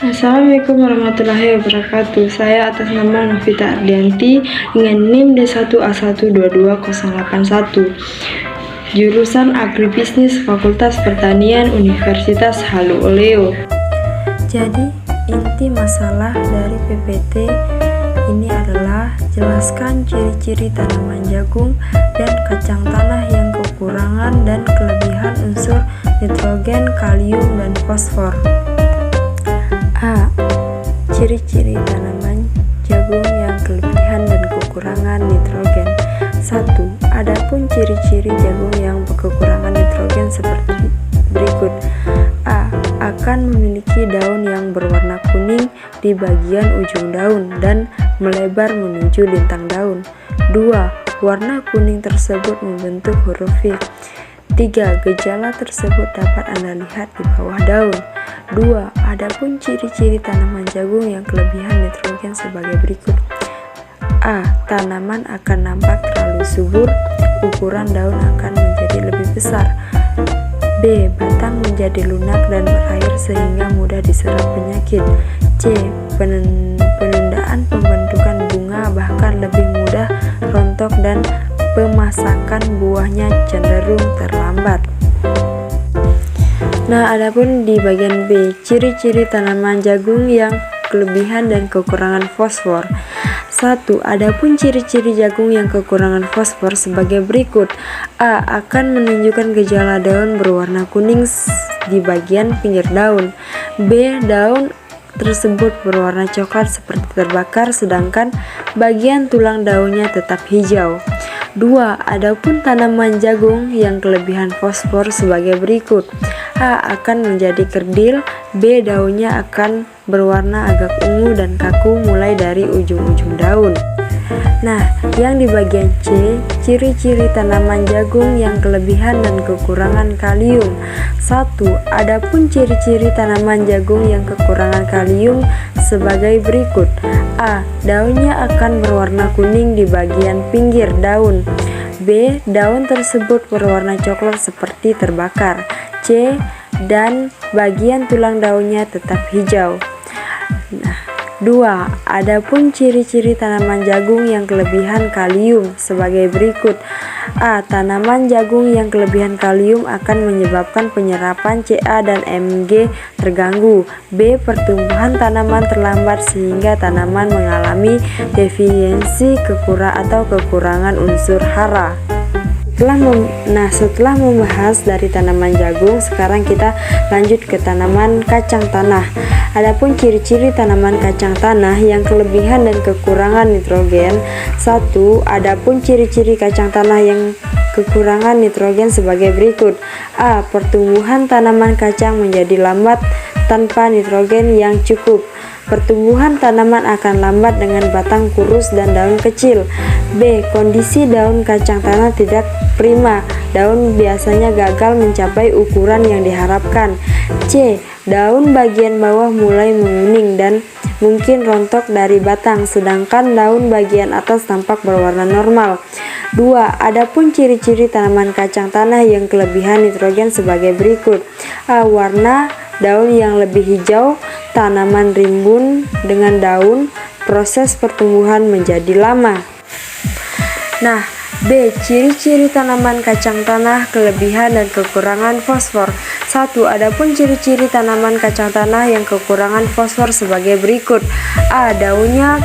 Assalamualaikum warahmatullahi wabarakatuh. Saya atas nama Novita Ardianti dengan NIM D1A122081, jurusan Agribisnis Fakultas Pertanian Universitas Halu Oleo. Jadi, inti masalah dari PPT ini adalah jelaskan ciri-ciri tanaman jagung dan kacang tanah yang kekurangan dan kelebihan unsur nitrogen, kalium, dan fosfor. A. Ciri-ciri tanaman jagung yang kelebihan dan kekurangan nitrogen. 1. Adapun ciri-ciri jagung yang kekurangan nitrogen seperti berikut. A. Akan memiliki daun yang berwarna kuning di bagian ujung daun dan melebar menuju lintang daun. 2. Warna kuning tersebut membentuk huruf V. 3. Gejala tersebut dapat Anda lihat di bawah daun. 2. Adapun ciri-ciri tanaman jagung yang kelebihan nitrogen sebagai berikut. A. Tanaman akan nampak terlalu subur, ukuran daun akan menjadi lebih besar. B. Batang menjadi lunak dan berair sehingga mudah diserap penyakit. C. Penundaan pembentukan bunga bahkan lebih mudah rontok dan pemasakan buahnya cenderung terlambat. Nah, adapun di bagian B, ciri-ciri tanaman jagung yang kelebihan dan kekurangan fosfor. 1. Adapun ciri-ciri jagung yang kekurangan fosfor sebagai berikut. A. Akan menunjukkan gejala daun berwarna kuning di bagian pinggir daun. B. Daun tersebut berwarna coklat seperti terbakar sedangkan bagian tulang daunnya tetap hijau. 2. Adapun tanaman jagung yang kelebihan fosfor sebagai berikut. A. Akan menjadi kerdil. B. Daunnya akan berwarna agak ungu dan kaku mulai dari ujung-ujung daun. Nah, yang di bagian C, ciri-ciri tanaman jagung yang kelebihan dan kekurangan kalium. 1. Adapun ciri-ciri tanaman jagung yang kekurangan kalium sebagai berikut. A. Daunnya akan berwarna kuning di bagian pinggir daun. B. Daun tersebut berwarna coklat seperti terbakar. C. Dan bagian tulang daunnya tetap hijau. Nah, 2. Adapun ciri-ciri tanaman jagung yang kelebihan kalium sebagai berikut. A. Tanaman jagung yang kelebihan kalium akan menyebabkan penyerapan Ca dan Mg terganggu. B. Pertumbuhan tanaman terlambat sehingga tanaman mengalami defisiensi kekurangan unsur hara. Setelah membahas dari tanaman jagung, sekarang kita lanjut ke tanaman kacang tanah. Adapun ciri-ciri tanaman kacang tanah yang kelebihan dan kekurangan nitrogen. 1. Adapun ciri-ciri kacang tanah yang kekurangan nitrogen sebagai berikut. A. Pertumbuhan tanaman kacang menjadi lambat tanpa nitrogen yang cukup. Pertumbuhan tanaman akan lambat dengan batang kurus dan daun kecil. B. Kondisi daun kacang tanah tidak prima. Daun biasanya gagal mencapai ukuran yang diharapkan. C. Daun bagian bawah mulai menguning dan mungkin rontok dari batang, sedangkan daun bagian atas tampak berwarna normal. 2. Adapun ciri-ciri tanaman kacang tanah yang kelebihan nitrogen sebagai berikut. A. Warna daun yang lebih hijau, tanaman rimbun dengan daun, proses pertumbuhan menjadi lama. Nah, B. Ciri-ciri tanaman kacang tanah kelebihan dan kekurangan fosfor. 1. Adapun ciri-ciri tanaman kacang tanah yang kekurangan fosfor sebagai berikut. A. Daunnya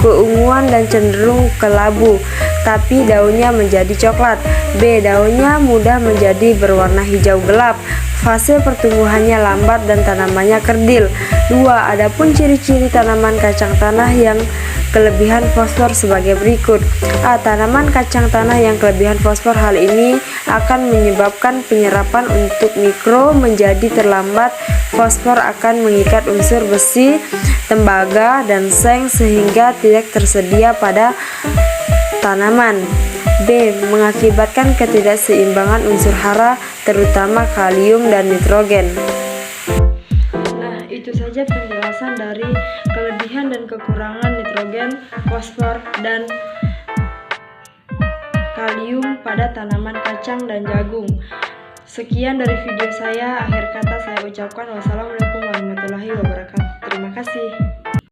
keunguan dan cenderung kelabu, tapi daunnya menjadi coklat. B. Daunnya mudah menjadi berwarna hijau gelap. Fase pertumbuhannya lambat dan tanamannya kerdil. 2. Adapun ciri-ciri tanaman kacang tanah yang kelebihan fosfor sebagai berikut. A. Tanaman kacang tanah yang kelebihan fosfor, hal ini akan menyebabkan penyerapan untuk mikro menjadi terlambat. Fosfor akan mengikat unsur besi, tembaga, dan seng sehingga tidak tersedia pada tanaman. B. Mengakibatkan ketidakseimbangan unsur hara terutama kalium dan nitrogen. Nah, itu saja penjelasan dari kelebihan dan kekurangan nitrogen, fosfor, dan kalium pada tanaman kacang dan jagung. Sekian dari video saya. Akhir kata saya ucapkan wassalamualaikum warahmatullahi wabarakatuh. kasih.